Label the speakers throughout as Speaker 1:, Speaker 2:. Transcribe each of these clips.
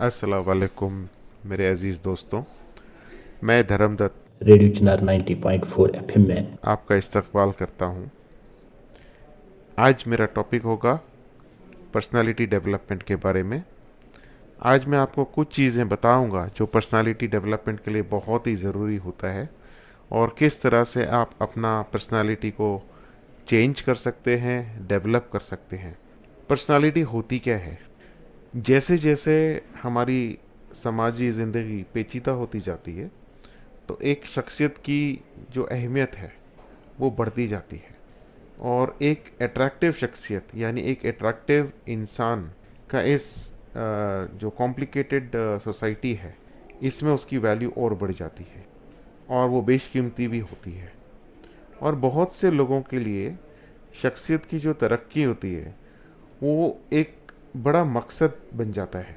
Speaker 1: अस्सलाम वालेकुम मेरे अज़ीज़ दोस्तों। मैं धर्मदत्त
Speaker 2: रेडियो चिनार 90.4 एफएम में।
Speaker 1: आपका इस्तकबाल करता हूँ। आज मेरा टॉपिक होगा पर्सनालिटी डेवलपमेंट के बारे में। आज मैं आपको कुछ चीज़ें बताऊंगा जो पर्सनालिटी डेवलपमेंट के लिए बहुत ही ज़रूरी होता है और किस तरह से आप अपना पर्सनालिटी को चेंज कर सकते हैं, डेवलप कर सकते हैं। पर्सनालिटी होती क्या है? जैसे जैसे हमारी समाजी ज़िंदगी पेचीदा होती जाती है तो एक शख्सियत की जो अहमियत है वो बढ़ती जाती है और एक अट्रैक्टिव शख्सियत यानी एक अट्रैक्टिव इंसान का इस जो कॉम्प्लिकेटेड सोसाइटी है इसमें उसकी वैल्यू और बढ़ जाती है और वो बेशकीमती भी होती है। और बहुत से लोगों के लिए शख्सियत की जो तरक्की होती है वो एक बड़ा मकसद बन जाता है।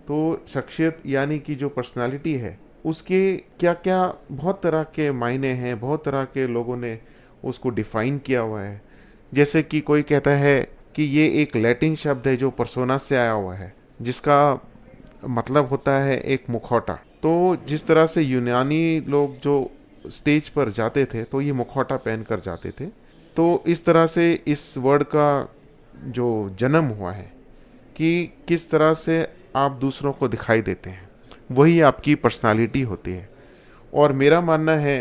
Speaker 1: तो शख्सियत यानी कि जो पर्सनालिटी है उसके क्या क्या बहुत तरह के मायने हैं, बहुत तरह के लोगों ने उसको डिफाइन किया हुआ है। जैसे कि कोई कहता है कि ये एक लैटिन शब्द है जो पर्सोना से आया हुआ है, जिसका मतलब होता है एक मुखौटा। तो जिस तरह से यूनानी लोग जो स्टेज पर जाते थे तो ये मुखौटा पहन कर जाते थे, तो इस तरह से इस वर्ड का जो जन्म हुआ है कि किस तरह से आप दूसरों को दिखाई देते हैं, वही आपकी पर्सनालिटी होती है। और मेरा मानना है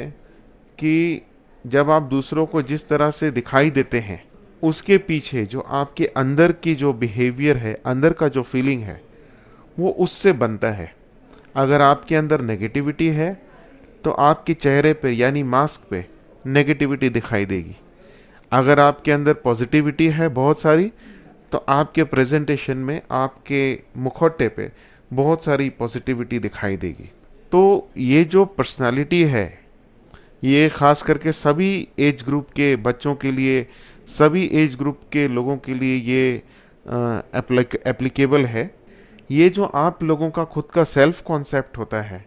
Speaker 1: कि जब आप दूसरों को जिस तरह से दिखाई देते हैं उसके पीछे जो आपके अंदर की जो बिहेवियर है, अंदर का जो फीलिंग है, वो उससे बनता है। अगर आपके अंदर नेगेटिविटी है तो आपके चेहरे पे यानी मास्क पे नेगेटिविटी दिखाई देगी। अगर आपके अंदर पॉजिटिविटी है बहुत सारी तो आपके प्रेजेंटेशन में, आपके मुखौटे पे बहुत सारी पॉजिटिविटी दिखाई देगी। तो ये जो पर्सनालिटी है ये खास करके सभी एज ग्रुप के बच्चों के लिए, सभी एज ग्रुप के लोगों के लिए ये एप्लीकेबल है। ये जो आप लोगों का खुद का सेल्फ कॉन्सेप्ट होता है,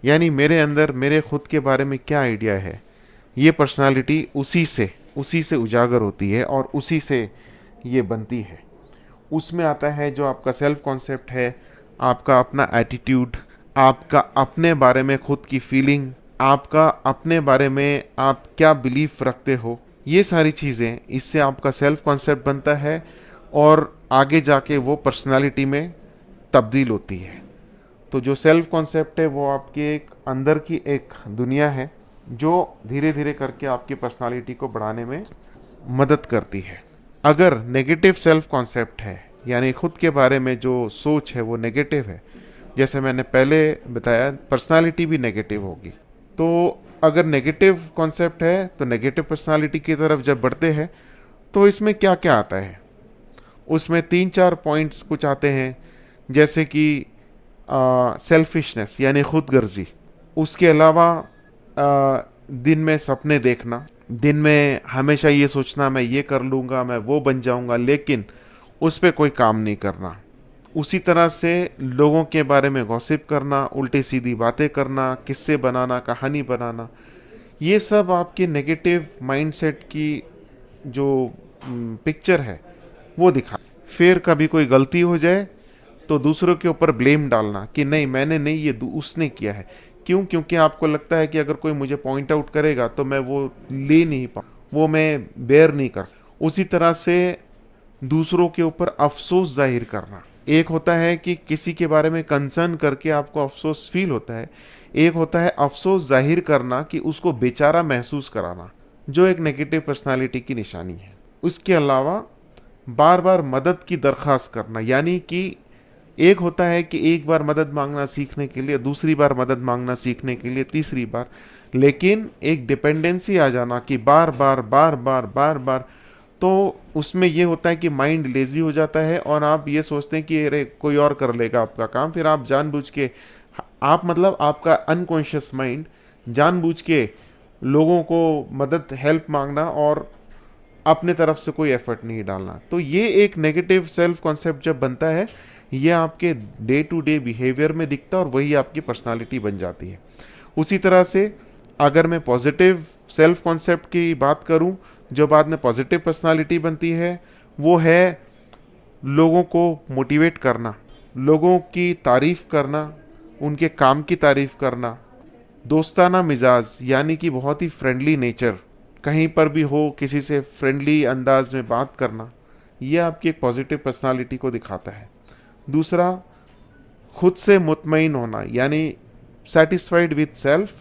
Speaker 1: यानी मेरे अंदर मेरे खुद के बारे में क्या आइडिया है, ये पर्सनालिटी उसी से उजागर होती है और उसी से ये बनती है। उसमें आता है जो आपका सेल्फ कॉन्सेप्ट है, आपका अपना एटीट्यूड, आपका अपने बारे में खुद की फीलिंग, आपका अपने बारे में आप क्या बिलीफ रखते हो, ये सारी चीज़ें, इससे आपका सेल्फ कॉन्सेप्ट बनता है और आगे जाके वो पर्सनालिटी में तब्दील होती है। तो जो सेल्फ कॉन्सेप्ट है वो आपके एक अंदर की एक दुनिया है जो धीरे धीरे करके आपकी पर्सनालिटी को बढ़ाने में मदद करती है। अगर नेगेटिव सेल्फ कॉन्सेप्ट है यानी खुद के बारे में जो सोच है वो नेगेटिव है, जैसे मैंने पहले बताया पर्सनालिटी भी नेगेटिव होगी। तो अगर नेगेटिव कॉन्सेप्ट है तो नेगेटिव पर्सनालिटी की तरफ जब बढ़ते हैं तो इसमें क्या क्या आता है, उसमें तीन चार पॉइंट्स कुछ आते हैं। जैसे कि सेल्फिशनेस यानी खुद गर्जी। उसके अलावा दिन में सपने देखना, दिन में हमेशा ये सोचना मैं ये कर लूँगा, मैं वो बन जाऊँगा, लेकिन उस पर कोई काम नहीं करना। उसी तरह से लोगों के बारे में गॉसिप करना, उल्टी सीधी बातें करना, किस्से बनाना, कहानी बनाना, ये सब आपके नेगेटिव माइंडसेट की जो पिक्चर है वो दिखा। फिर कभी कोई गलती हो जाए तो दूसरों के ऊपर ब्लेम डालना कि नहीं मैंने नहीं, ये उसने किया है। क्यों? क्योंकि आपको लगता है कि अगर कोई मुझे पॉइंट आउट करेगा तो मैं वो ले नहीं पाऊँ, वो मैं बेयर नहीं कर। उसी तरह से दूसरों के ऊपर अफसोस जाहिर करना। एक होता है कि किसी के बारे में कंसर्न करके आपको अफसोस फील होता है, एक होता है अफसोस जाहिर करना कि उसको बेचारा महसूस कराना, जो एक नेगेटिव पर्सनालिटी की निशानी है। उसके अलावा बार बार मदद की दरख्वास्त करना, यानी कि एक होता है कि एक बार मदद मांगना सीखने के लिए, दूसरी बार मदद मांगना सीखने के लिए, तीसरी बार, लेकिन एक डिपेंडेंसी आ जाना कि बार बार बार बार बार बार, तो उसमें ये होता है कि माइंड लेजी हो जाता है और आप ये सोचते हैं कि अरे कोई और कर लेगा आपका काम। फिर आप जानबूझ के, आप मतलब आपका अनकॉन्शियस माइंड जानबूझ के लोगों को मदद, हेल्प मांगना और अपने तरफ से कोई एफर्ट नहीं डालना। तो ये एक नेगेटिव सेल्फ कॉन्सेप्ट जब बनता है, ये आपके डे टू डे बिहेवियर में दिखता है और वही आपकी पर्सनालिटी बन जाती है। उसी तरह से अगर मैं पॉजिटिव सेल्फ कॉन्सेप्ट की बात करूं, जो बाद में पॉजिटिव पर्सनालिटी बनती है, वो है लोगों को मोटिवेट करना, लोगों की तारीफ करना, उनके काम की तारीफ करना, दोस्ताना मिजाज यानी कि बहुत ही फ्रेंडली नेचर, कहीं पर भी हो किसी से फ्रेंडली अंदाज में बात करना, यह आपकी एक पॉजिटिव पर्सनालिटी को दिखाता है। दूसरा, खुद से मुतमईन होना यानी सेटिस्फाइड विथ सेल्फ,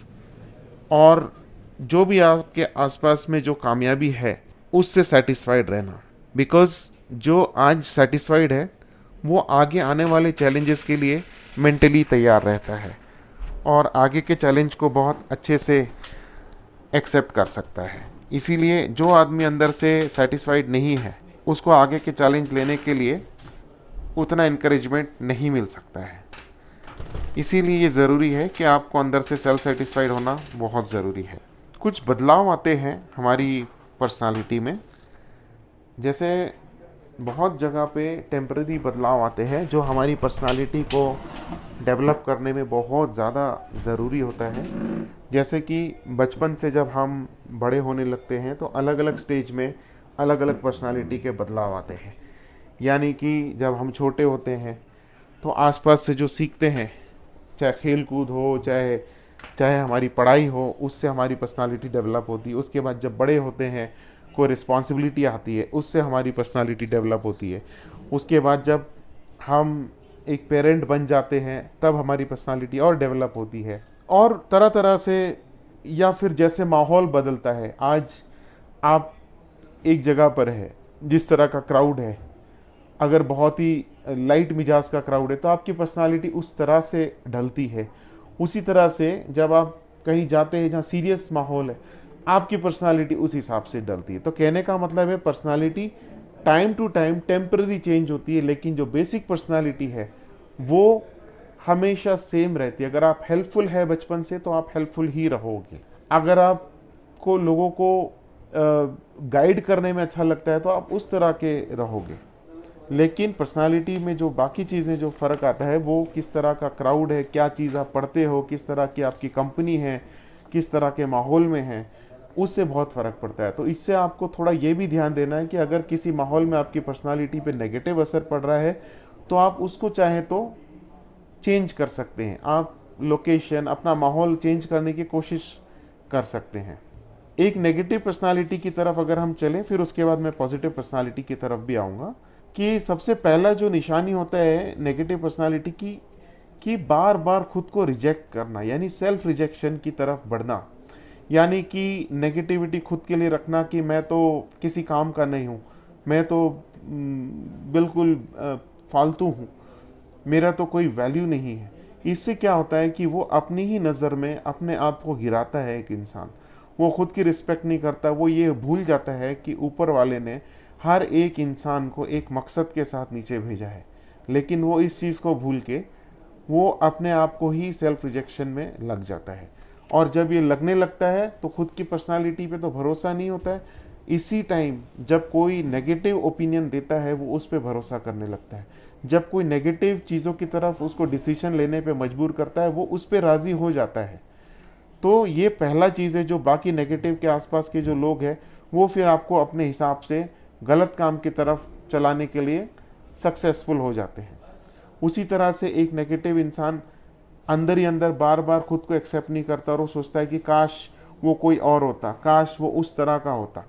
Speaker 1: और जो भी आपके आसपास में जो कामयाबी है उससे सेटिस्फाइड रहना। बिकॉज जो आज सेटिस्फाइड है वो आगे आने वाले चैलेंजेस के लिए मेंटली तैयार रहता है और आगे के चैलेंज को बहुत अच्छे से एक्सेप्ट कर सकता है। इसीलिए जो आदमी अंदर से सेटिस्फाइड नहीं है उसको आगे के चैलेंज लेने के लिए उतना इनकरेजमेंट नहीं मिल सकता है। इसीलिए ये ज़रूरी है कि आपको अंदर से सेल्फ सेटिस्फाइड होना बहुत ज़रूरी है। कुछ बदलाव आते हैं हमारी पर्सनालिटी में, जैसे बहुत जगह पे टेम्पररी बदलाव आते हैं जो हमारी पर्सनालिटी को डेवलप करने में बहुत ज़्यादा ज़रूरी होता है। जैसे कि बचपन से जब हम बड़े होने लगते हैं तो अलग अलग स्टेज में अलग अलग पर्सनालिटी के बदलाव आते हैं। यानी कि जब हम छोटे होते हैं तो आसपास से जो सीखते हैं, चाहे खेल कूद हो, चाहे चाहे हमारी पढ़ाई हो, उससे हमारी पर्सनालिटी डेवलप होती है। उसके बाद जब बड़े होते हैं कोई रिस्पॉन्सिबिलिटी आती है, उससे हमारी पर्सनालिटी डेवलप होती है। उसके बाद जब हम एक पेरेंट बन जाते हैं तब हमारी पर्सनालिटी और डेवलप होती है, और तरह तरह से। या फिर जैसे माहौल बदलता है, आज आप एक जगह पर है, जिस तरह का क्राउड है, अगर बहुत ही लाइट मिजाज का क्राउड है तो आपकी पर्सनालिटी उस तरह से ढलती है। उसी तरह से जब आप कहीं जाते हैं जहाँ सीरियस माहौल है, आपकी पर्सनालिटी उस हिसाब से ढलती है। तो कहने का मतलब है personality time to time temporary change होती है, लेकिन जो बेसिक पर्सनालिटी है वो हमेशा सेम रहती है। अगर आप हेल्पफुल है बचपन से तो आप हेल्पफुल ही रहोगे। अगर आपको लोगों को गाइड करने में अच्छा लगता है तो आप उस तरह के रहोगे। लेकिन पर्सनालिटी में जो बाकी चीज़ें जो फ़र्क आता है वो किस तरह का क्राउड है, क्या चीज़ आप पढ़ते हो, किस तरह की आपकी कंपनी है, किस तरह के माहौल में है, उससे बहुत फ़र्क पड़ता है। तो इससे आपको थोड़ा ये भी ध्यान देना है कि अगर किसी माहौल में आपकी पर्सनालिटी पे नेगेटिव असर पड़ रहा है तो आप उसको चाहें तो चेंज कर सकते हैं। आप लोकेशन, अपना माहौल चेंज करने की कोशिश कर सकते हैं। एक नेगेटिव पर्सनालिटी की तरफ अगर हम चलें, फिर उसके बाद मैं पॉजिटिव पर्सनालिटी की तरफ भी आऊँगा, कि सबसे पहला जो निशानी होता है नेगेटिव पर्सनालिटी की, कि बार बार खुद को रिजेक्ट करना, यानी सेल्फ रिजेक्शन की तरफ बढ़ना। यानी कि नेगेटिविटी खुद के लिए रखना कि मैं तो किसी काम का नहीं हूँ, मैं तो बिल्कुल फालतू हूँ, मेरा तो कोई वैल्यू नहीं है। इससे क्या होता है कि वो अपनी ही नज़र में अपने आप को गिराता है एक इंसान। वो खुद की रिस्पेक्ट नहीं करता, वो ये भूल जाता है कि ऊपर वाले ने हर एक इंसान को एक मकसद के साथ नीचे भेजा है। लेकिन वो इस चीज़ को भूल के वो अपने आप को ही सेल्फ रिजेक्शन में लग जाता है। और जब ये लगने लगता है तो खुद की पर्सनालिटी पे तो भरोसा नहीं होता है। इसी टाइम जब कोई नेगेटिव ओपिनियन देता है वो उस पर भरोसा करने लगता है। जब कोई नेगेटिव चीज़ों की तरफ उसको डिसीजन लेने पे मजबूर करता है वो उस पर राज़ी हो जाता है। तो ये पहला चीज़ है, जो बाकी नेगेटिव के आसपास के जो लोग हैं वो फिर आपको अपने हिसाब से गलत काम की तरफ चलाने के लिए सक्सेसफुल हो जाते हैं। उसी तरह से एक नेगेटिव इंसान अंदर ही अंदर बार बार खुद को एक्सेप्ट नहीं करता और वो सोचता है कि काश वो कोई और होता, काश वो उस तरह का होता।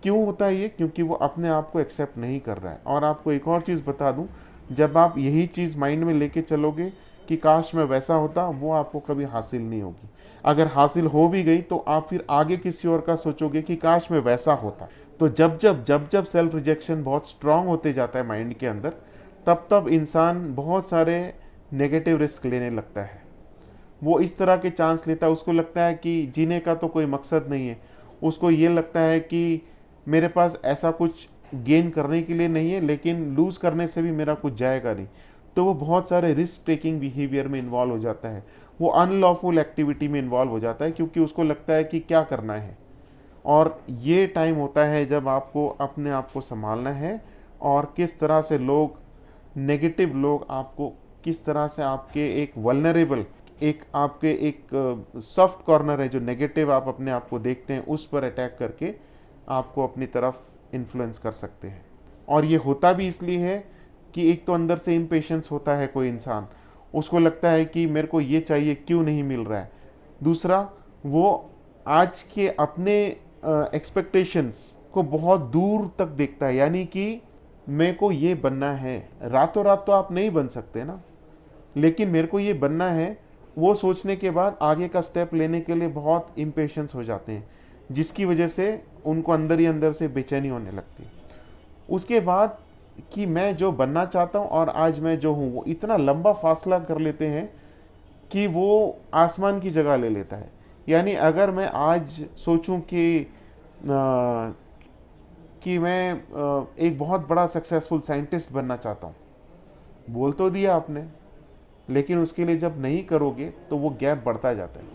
Speaker 1: क्यों होता है ये? क्योंकि वो अपने आप को एक्सेप्ट नहीं कर रहा है। और आपको एक और चीज़ बता दूं, जब आप यही चीज़ माइंड में लेके चलोगे कि काश मैं वैसा होता, वो आपको कभी हासिल नहीं होगी। अगर हासिल हो भी गई तो आप फिर आगे किसी और का सोचोगे कि काश मैं वैसा होता। तो जब सेल्फ रिजेक्शन बहुत स्ट्रांग होते जाता है माइंड के अंदर, तब तब इंसान बहुत सारे नेगेटिव रिस्क लेने लगता है। वो इस तरह के चांस लेता है, उसको लगता है कि जीने का तो कोई मकसद नहीं है। उसको ये लगता है कि मेरे पास ऐसा कुछ गेन करने के लिए नहीं है, लेकिन लूज करने से भी मेरा कुछ जाएगा नहीं। तो वो बहुत सारे रिस्क टेकिंग बिहेवियर में इन्वॉल्व हो जाता है, वो अनलॉफुल एक्टिविटी में इन्वॉल्व हो जाता है, क्योंकि उसको लगता है कि क्या करना है। और ये टाइम होता है जब आपको अपने आप को संभालना है, और किस तरह से लोग, नेगेटिव लोग आपको किस तरह से आपके एक वल्नरेबल, एक आपके एक सॉफ्ट कॉर्नर है जो नेगेटिव आप अपने आप को देखते हैं, उस पर अटैक करके आपको अपनी तरफ इन्फ्लुएंस कर सकते हैं। और ये होता भी इसलिए है कि एक तो अंदर से इम्पेशंस होता है कोई इंसान, उसको लगता है कि मेरे को ये चाहिए, क्यों नहीं मिल रहा है। दूसरा, वो आज के अपने एक्सपेक्टेशंस को बहुत दूर तक देखता है, यानी कि मेरे को ये बनना है। रातों रात तो आप नहीं बन सकते ना, लेकिन मेरे को ये बनना है, वो सोचने के बाद आगे का स्टेप लेने के लिए बहुत इम्पेशंस हो जाते हैं, जिसकी वजह से उनको अंदर ही अंदर से बेचैनी होने लगती है। उसके बाद कि मैं जो बनना चाहता हूँ और आज मैं जो हूँ, वो इतना लंबा फासला कर लेते हैं कि वो आसमान की जगह ले लेता है। यानी अगर मैं आज सोचूं कि मैं एक बहुत बड़ा सक्सेसफुल साइंटिस्ट बनना चाहता हूँ, बोल तो दिया आपने, लेकिन उसके लिए जब नहीं करोगे तो वो गैप बढ़ता जाता है।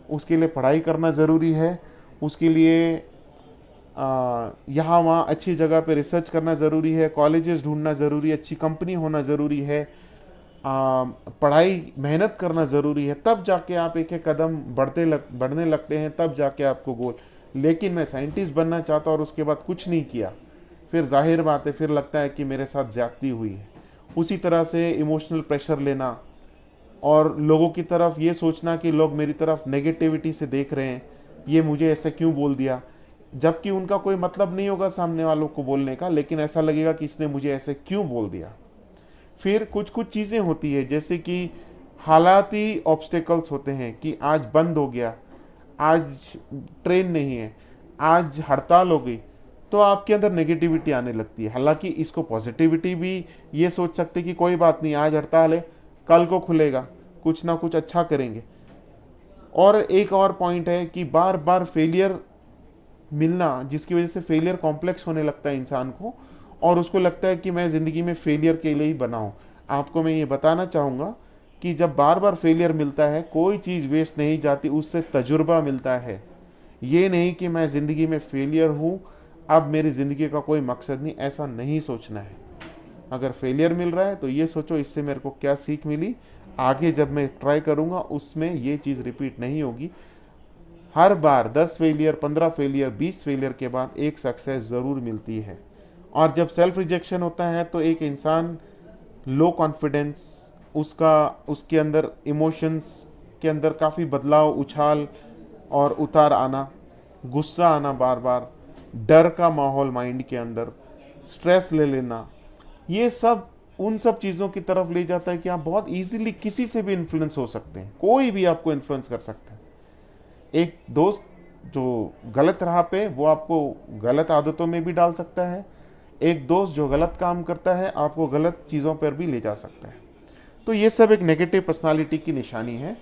Speaker 1: उसके लिए पढ़ाई करना ज़रूरी है, उसके लिए यहाँ वहाँ अच्छी जगह पे रिसर्च करना ज़रूरी है, कॉलेजेस ढूंढना ज़रूरी है, अच्छी कंपनी होना ज़रूरी है, पढ़ाई मेहनत करना ज़रूरी है, तब जाके आप एक एक कदम बढ़ने लगते हैं, तब जाके आपको गोल। लेकिन मैं साइंटिस्ट बनना चाहता और उसके बाद कुछ नहीं किया, फिर जाहिर बात है फिर लगता है कि मेरे साथ ज्यादती हुई है। उसी तरह से इमोशनल प्रेशर लेना और लोगों की तरफ ये सोचना कि लोग मेरी तरफ नेगेटिविटी से देख रहे हैं, ये मुझे ऐसे क्यों बोल दिया, जबकि उनका कोई मतलब नहीं होगा सामने वालों को बोलने का, लेकिन ऐसा लगेगा कि इसने मुझे ऐसे क्यों बोल दिया। फिर कुछ कुछ चीज़ें होती है, जैसे कि हालाती ऑब्स्टेकल्स होते हैं कि आज बंद हो गया, आज ट्रेन नहीं है, आज हड़ताल हो गई, तो आपके अंदर नेगेटिविटी आने लगती है। हालांकि इसको पॉजिटिविटी भी ये सोच सकते कि कोई बात नहीं, आज हड़ताल है, कल को खुलेगा, कुछ ना कुछ अच्छा करेंगे। और एक और पॉइंट है कि बार बार फेलियर मिलना, जिसकी वजह से फेलियर कॉम्प्लेक्स होने लगता है इंसान को, और उसको लगता है कि मैं ज़िंदगी में फेलियर के लिए ही बना हूँ। आपको मैं ये बताना चाहूँगा कि जब बार बार फेलियर मिलता है, कोई चीज़ वेस्ट नहीं जाती, उससे तजुर्बा मिलता है। ये नहीं कि मैं ज़िंदगी में फेलियर हूँ, अब मेरी ज़िंदगी का कोई मकसद नहीं, ऐसा नहीं सोचना है। अगर फेलियर मिल रहा है तो ये सोचो इससे मेरे को क्या सीख मिली, आगे जब मैं ट्राई करूँगा उसमें ये चीज़ रिपीट नहीं होगी। हर बार 10 फेलियर, 15 फेलियर, 20 फेलियर के बाद एक सक्सेस ज़रूर मिलती है। और जब सेल्फ रिजेक्शन होता है तो एक इंसान लो कॉन्फिडेंस, उसका उसके अंदर इमोशंस के अंदर काफ़ी बदलाव, उछाल और उतार आना, गुस्सा आना, बार बार डर का माहौल माइंड के अंदर, स्ट्रेस ले लेना, ये सब उन सब चीज़ों की तरफ ले जाता है कि आप बहुत इजीली किसी से भी इन्फ्लुएंस हो सकते हैं, कोई भी आपको इन्फ्लुएंस कर सकता है। एक दोस्त जो गलत राह पे, वो आपको गलत आदतों में भी डाल सकता है। एक दोस्त जो गलत काम करता है आपको गलत चीज़ों पर भी ले जा सकता है। तो ये सब एक नेगेटिव पर्सनालिटी की निशानी है।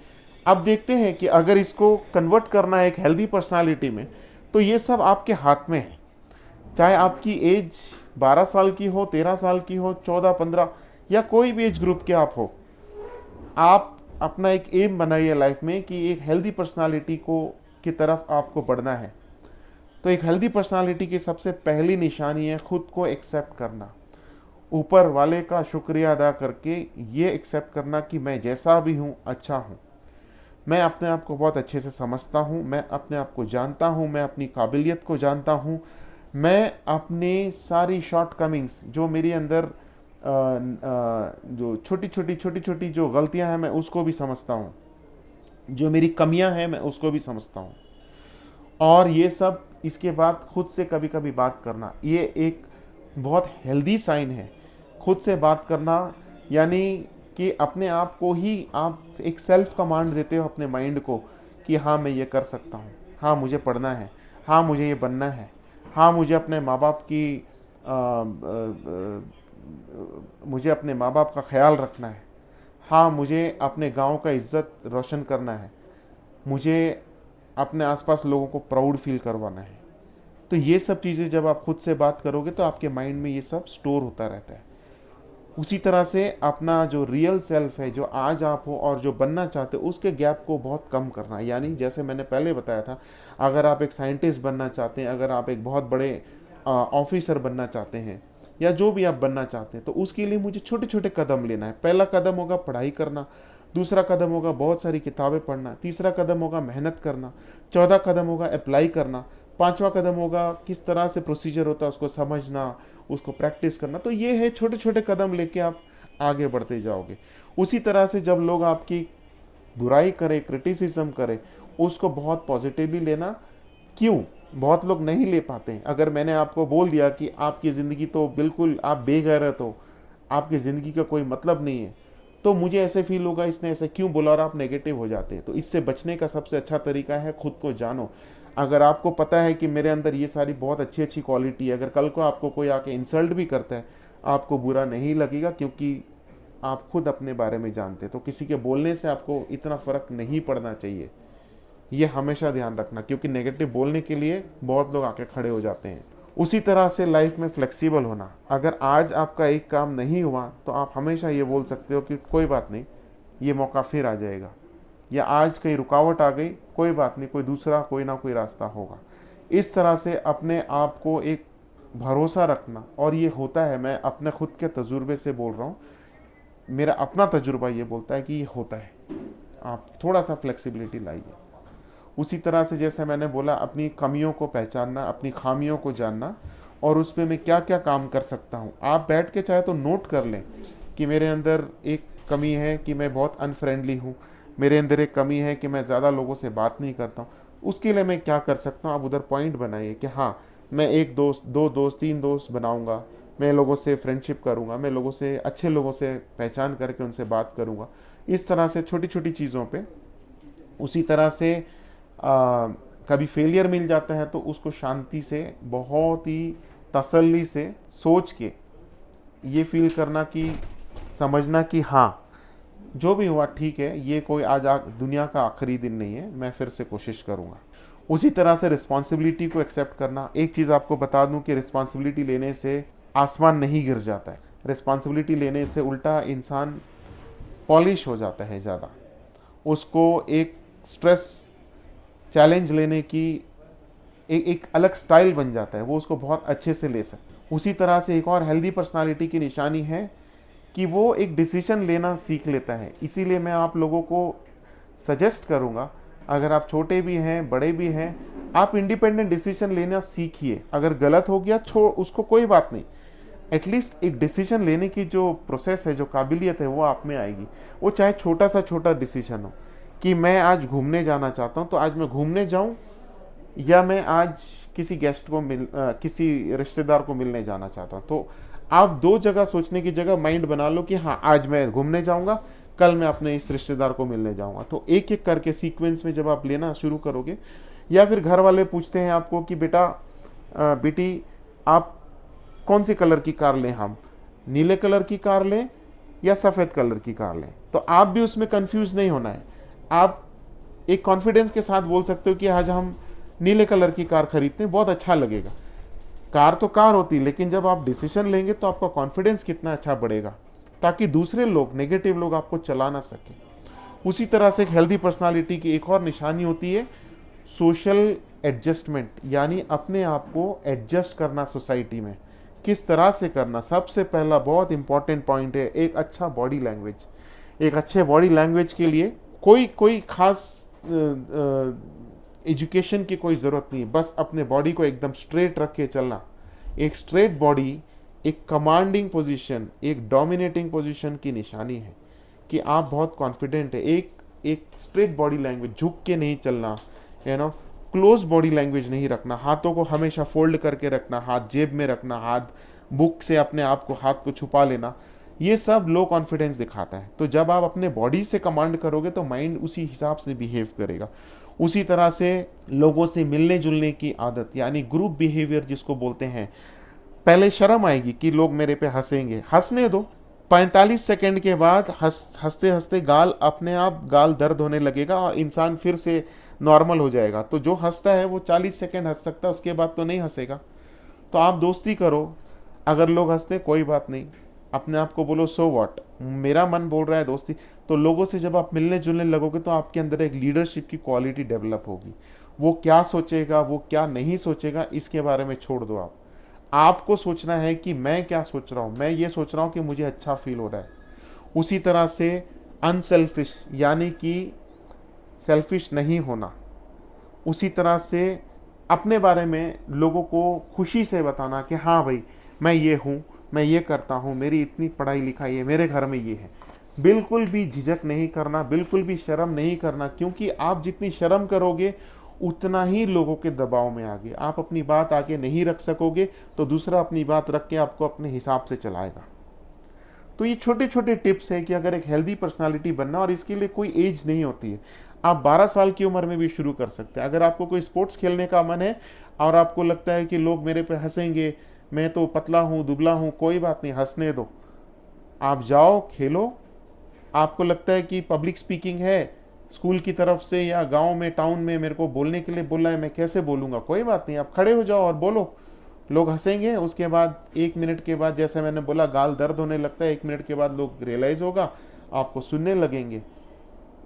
Speaker 1: अब देखते हैं कि अगर इसको कन्वर्ट करना है एक हेल्दी पर्सनालिटी में, तो ये सब आपके हाथ में है। चाहे आपकी एज 12 साल की हो, 13 साल की हो, 14, 15 या कोई भी एज ग्रुप के आप हो, आप अपना एक एम बनाइए लाइफ में कि एक हेल्दी पर्सनालिटी को की तरफ आपको बढ़ना है। तो एक हेल्दी पर्सनालिटी की सबसे पहली निशानी है खुद को एक्सेप्ट करना, ऊपर वाले का शुक्रिया अदा करके ये एक्सेप्ट करना कि मैं जैसा भी हूँ अच्छा हूँ, मैं अपने आप को बहुत अच्छे से समझता हूँ, मैं अपने आप को जानता हूँ, मैं अपनी काबिलियत को जानता हूँ, मैं अपनी सारी शॉर्ट कमिंग्स जो मेरे अंदर जो छोटी छोटी जो गलतियां हैं मैं उसको भी समझता हूँ, जो मेरी कमियां हैं मैं उसको भी समझता हूँ। और ये सब इसके बाद खुद से कभी कभी बात करना, ये एक बहुत हेल्दी साइन है। खुद से बात करना यानी कि अपने आप को ही आप एक सेल्फ कमांड देते हो अपने माइंड को कि हाँ मैं ये कर सकता हूँ, हाँ मुझे पढ़ना है, हाँ मुझे ये बनना है, हाँ मुझे अपने माँ बाप की मुझे अपने माँ बाप का ख्याल रखना है, हाँ मुझे अपने गांव का इज्जत रोशन करना है, मुझे अपने आसपास लोगों को प्राउड फील करवाना है। तो ये सब चीज़ें जब आप खुद से बात करोगे तो आपके माइंड में ये सब स्टोर होता रहता है। उसी तरह से अपना जो रियल सेल्फ है, जो आज आप हो और जो बनना चाहते हो, उसके गैप को बहुत कम करना। यानी जैसे मैंने पहले बताया था, अगर आप एक साइंटिस्ट बनना चाहते हैं, अगर आप एक बहुत बड़े ऑफिसर बनना चाहते हैं, या जो भी आप बनना चाहते हैं, तो उसके लिए मुझे छोटे छोटे कदम लेना है। पहला कदम होगा पढ़ाई करना, दूसरा कदम होगा बहुत सारी किताबें पढ़ना, तीसरा कदम होगा मेहनत करना, चौथा कदम होगा अप्लाई करना, 5वां कदम होगा किस तरह से प्रोसीजर होता है उसको समझना, उसको प्रैक्टिस करना। तो ये है छोटे छोटे कदम लेके आप आगे बढ़ते जाओगे। उसी तरह से जब लोग आपकी बुराई करे, क्रिटिसिज्म करे, उसको बहुत पॉजिटिवली लेना। क्यों? बहुत लोग नहीं ले पाते हैं। अगर मैंने आपको बोल दिया कि आपकी ज़िंदगी तो बिल्कुल आप बेगैरत हो, आपकी ज़िंदगी का कोई मतलब नहीं है, तो मुझे ऐसे फील होगा इसने ऐसे क्यों बोला, और आप नेगेटिव हो जाते हैं। तो इससे बचने का सबसे अच्छा तरीका है खुद को जानो। अगर आपको पता है कि मेरे अंदर ये सारी बहुत अच्छी अच्छी क्वालिटी है, अगर कल को आपको कोई आके इंसल्ट भी करता है, आपको बुरा नहीं लगेगा, क्योंकि आप खुद अपने बारे में जानते हैं। तो किसी के बोलने से आपको इतना फर्क नहीं पड़ना चाहिए, ये हमेशा ध्यान रखना, क्योंकि नेगेटिव बोलने के लिए बहुत लोग आके खड़े हो जाते हैं। उसी तरह से लाइफ में फ्लेक्सिबल होना। अगर आज आपका एक काम नहीं हुआ तो आप हमेशा ये बोल सकते हो कि कोई बात नहीं, ये मौका फिर आ जाएगा, या आज कहीं रुकावट आ गई, कोई बात नहीं, कोई दूसरा कोई ना कोई रास्ता होगा। इस तरह से अपने आप को एक भरोसा रखना। और ये होता है, मैं अपने खुद के तजुर्बे से बोल रहा हूँ, मेरा अपना तजुर्बा ये बोलता है कि ये होता है। आप थोड़ा सा फ्लेक्सिबिलिटी लाइए। उसी तरह से जैसे मैंने बोला, अपनी कमियों को पहचानना, अपनी खामियों को जानना, और उस पर मैं क्या क्या काम कर सकता हूँ। आप बैठ के चाहे तो नोट कर लें कि मेरे अंदर एक कमी है कि मैं बहुत अनफ्रेंडली हूँ, मेरे अंदर एक कमी है कि मैं ज़्यादा लोगों से बात नहीं करता हूँ, उसके लिए मैं क्या कर सकता हूँ। आप उधर पॉइंट बनाइए कि हाँ, मैं एक दोस्त, दो दोस्त, तीन दोस्त बनाऊंगा, मैं लोगों से फ्रेंडशिप करूंगा, मैं लोगों से, अच्छे लोगों से पहचान करके उनसे बात करूंगा। इस तरह से छोटी छोटी चीज़ों पे। उसी तरह से कभी फेलियर मिल जाता है तो उसको शांति से, बहुत ही तसल्ली से सोच के ये फील करना कि, समझना कि हाँ, जो भी हुआ ठीक है, ये कोई आज दुनिया का आखिरी दिन नहीं है, मैं फिर से कोशिश करूंगा। उसी तरह से रिस्पॉन्सिबिलिटी को एक्सेप्ट करना। एक चीज़ आपको बता दूं कि रिस्पॉन्सिबिलिटी लेने से आसमान नहीं गिर जाता है। रिस्पॉन्सिबिलिटी लेने से उल्टा इंसान पॉलिश हो जाता है ज़्यादा, उसको एक स्ट्रेस चैलेंज लेने की एक अलग स्टाइल बन जाता है, वो उसको बहुत अच्छे से ले सकते हैं। उसी तरह से एक और हेल्दी पर्सनालिटी की निशानी है कि वो एक डिसीजन लेना सीख लेता है। इसीलिए मैं आप लोगों को सजेस्ट करूंगा, अगर आप छोटे भी हैं बड़े भी हैं, आप इंडिपेंडेंट डिसीजन लेना सीखिए। अगर गलत हो गया छोड़ उसको, कोई बात नहीं, एटलीस्ट एक डिसीजन लेने की जो प्रोसेस है, जो काबिलियत है, वो आप में आएगी। वो चाहे छोटा सा छोटा डिसीजन हो कि मैं आज घूमने जाना चाहता हूँ, तो आज मैं घूमने जाऊँ, या मैं आज किसी गेस्ट को किसी रिश्तेदार को मिलने जाना चाहता हूँ। तो आप दो जगह सोचने की जगह माइंड बना लो कि हाँ, आज मैं घूमने जाऊंगा, कल मैं अपने इस रिश्तेदार को मिलने जाऊंगा। तो एक एक करके सीक्वेंस में जब आप लेना शुरू करोगे, या फिर घर वाले पूछते हैं आपको कि बेटा, बेटी, आप कौन सी कलर की कार लें, हम नीले कलर की कार लें या सफ़ेद कलर की कार लें, तो आप भी उसमें कंफ्यूज नहीं होना है। आप एक कॉन्फिडेंस के साथ बोल सकते हो कि आज हम नीले कलर की कार खरीदते हैं, बहुत अच्छा लगेगा। कार तो कार होती, लेकिन जब आप डिसीजन लेंगे तो आपका कॉन्फिडेंस कितना अच्छा बढ़ेगा, ताकि दूसरे लोग, नेगेटिव लोग, आपको चला ना सके। उसी तरह से एक हेल्दी पर्सनालिटी की एक और निशानी होती है सोशल एडजस्टमेंट, यानी अपने आप को एडजस्ट करना सोसाइटी में। किस तरह से करना? सबसे पहला बहुत इंपॉर्टेंट पॉइंट है एक अच्छा बॉडी लैंग्वेज। एक अच्छे बॉडी लैंग्वेज के लिए कोई कोई खास एजुकेशन की कोई ज़रूरत नहीं है, बस अपने बॉडी को एकदम स्ट्रेट रख के चलना। एक स्ट्रेट बॉडी एक कमांडिंग पोजीशन, एक डोमिनेटिंग पोजीशन की निशानी है कि आप बहुत कॉन्फिडेंट है। एक एक स्ट्रेट बॉडी लैंग्वेज, झुक के नहीं चलना, क्लोज बॉडी लैंग्वेज नहीं रखना, हाथों को हमेशा फोल्ड करके रखना, हाथ जेब में रखना, हाथ बुक से अपने आप को, हाथ को छुपा लेना, ये सब लो कॉन्फिडेंस दिखाता है। तो जब आप अपने बॉडी से कमांड करोगे तो माइंड उसी हिसाब से बिहेव करेगा। उसी तरह से लोगों से मिलने जुलने की आदत, यानी ग्रुप बिहेवियर जिसको बोलते हैं। पहले शर्म आएगी कि लोग मेरे पे हंसेंगे, हंसने दो। 45 सेकंड के बाद हंसते हंसते गाल, अपने आप गाल दर्द होने लगेगा और इंसान फिर से नॉर्मल हो जाएगा। तो जो हंसता है वो 40 सेकंड हंस सकता है, उसके बाद तो नहीं हंसेगा। तो आप दोस्ती करो, अगर लोग हंसते कोई बात नहीं, अपने आप को बोलो सो व्हाट, मेरा मन बोल रहा है दोस्ती। तो लोगों से जब आप मिलने जुलने लगोगे तो आपके अंदर एक लीडरशिप की क्वालिटी डेवलप होगी। वो क्या सोचेगा, वो क्या नहीं सोचेगा, इसके बारे में छोड़ दो। आपको सोचना है कि मैं क्या सोच रहा हूं, मैं ये सोच रहा हूं कि मुझे अच्छा फील हो रहा है। उसी तरह से अनसेल्फिश, यानी कि सेल्फिश नहीं होना। उसी तरह से अपने बारे में लोगों को खुशी से बताना कि हाँ भाई, मैं ये हूँ, मैं ये करता हूँ, मेरी इतनी पढ़ाई लिखाई है, मेरे घर में ये है। बिल्कुल भी झिझक नहीं करना, बिल्कुल भी शर्म नहीं करना, क्योंकि आप जितनी शर्म करोगे उतना ही लोगों के दबाव में आगे आप अपनी बात आगे नहीं रख सकोगे, तो दूसरा अपनी बात रख के आपको अपने हिसाब से चलाएगा। तो ये छोटे छोटे टिप्स है कि अगर एक हेल्दी पर्सनालिटी बनना, और इसके लिए कोई एज नहीं होती है। आप 12 साल की उम्र में भी शुरू कर सकते हैं। अगर आपको कोई स्पोर्ट्स खेलने का मन है और आपको लगता है कि लोग मेरे पे हंसेंगे, मैं तो पतला हूं, दुबला हूं, कोई बात नहीं, हंसने दो। आप जाओ, खेलो। आपको लगता है कि पब्लिक स्पीकिंग है, स्कूल की तरफ से या गांव में, टाउन में मेरे को बोलने के लिए बोला है, मैं कैसे बोलूंगा, कोई बात नहीं, आप खड़े हो जाओ और बोलो। लोग हंसेंगे, उसके बाद 1 मिनट के बाद, जैसे मैंने बोला, गाल दर्द होने लगता है, 1 मिनट के बाद लोग रियलाइज होगा, आपको सुनने लगेंगे।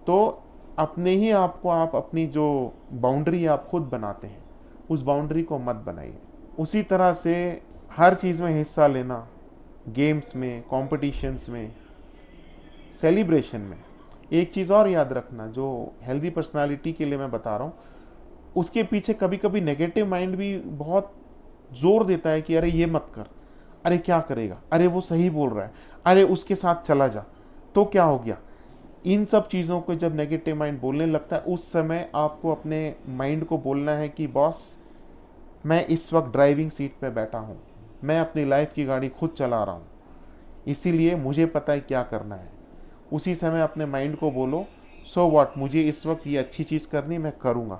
Speaker 1: तो अपने ही आपको, आप अपनी जो बाउंड्री आप खुद बनाते हैं, उस बाउंड्री को मत बनाइए। उसी तरह से हर चीज में हिस्सा लेना, गेम्स में, कॉम्पिटिशन्स में, सेलिब्रेशन में। एक चीज और याद रखना, जो हेल्दी पर्सनालिटी के लिए मैं बता रहा हूँ, उसके पीछे कभी कभी नेगेटिव माइंड भी बहुत जोर देता है कि अरे ये मत कर, अरे क्या करेगा, अरे वो सही बोल रहा है, अरे उसके साथ चला जा, तो क्या हो गया। इन सब चीज़ों को जब नेगेटिव माइंड बोलने लगता है, उस समय आपको अपने माइंड को बोलना है कि बॉस, मैं इस वक्त ड्राइविंग सीट पे बैठा हूँ, मैं अपनी लाइफ की गाड़ी खुद चला रहा हूँ, इसीलिए मुझे पता है क्या करना है। उसी समय अपने माइंड को बोलो, सो व्हाट, मुझे इस वक्त ये अच्छी चीज़ करनी, मैं करूँगा।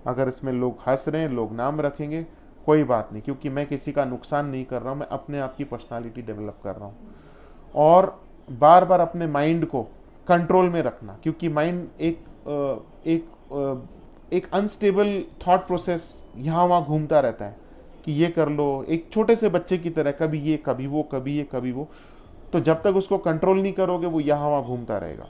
Speaker 1: अगर इसमें लोग हंस रहे हैं, लोग नाम रखेंगे, कोई बात नहीं, क्योंकि मैं किसी का नुकसान नहीं कर रहा हूँ, मैं अपने आप की पर्सनालिटी डेवलप कर रहा हूँ। और बार बार अपने माइंड को कंट्रोल में रखना, क्योंकि माइंड एक अनस्टेबल थॉट प्रोसेस यहाँ वहाँ घूमता रहता है कि ये कर लो, एक छोटे से बच्चे की तरह, कभी ये कभी वो, कभी ये कभी वो। तो जब तक उसको कंट्रोल नहीं करोगे, वो यहाँ वहाँ घूमता रहेगा।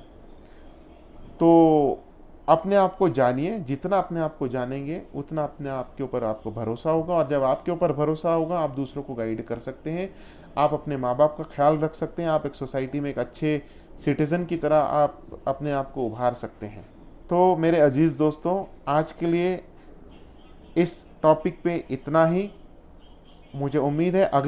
Speaker 1: तो अपने आप को जानिए, जितना अपने आप को जानेंगे उतना अपने आप के ऊपर आपको भरोसा होगा, और जब आपके ऊपर भरोसा होगा, आप दूसरों को गाइड कर सकते हैं, आप अपने माँ बाप का ख्याल रख सकते हैं, आप एक सोसाइटी में एक अच्छे सिटीजन की तरह आप अपने आप को उभार सकते हैं। तो मेरे अजीज दोस्तों, आज के लिए इस टॉपिक पे इतना ही। मुझे उम्मीद है अगले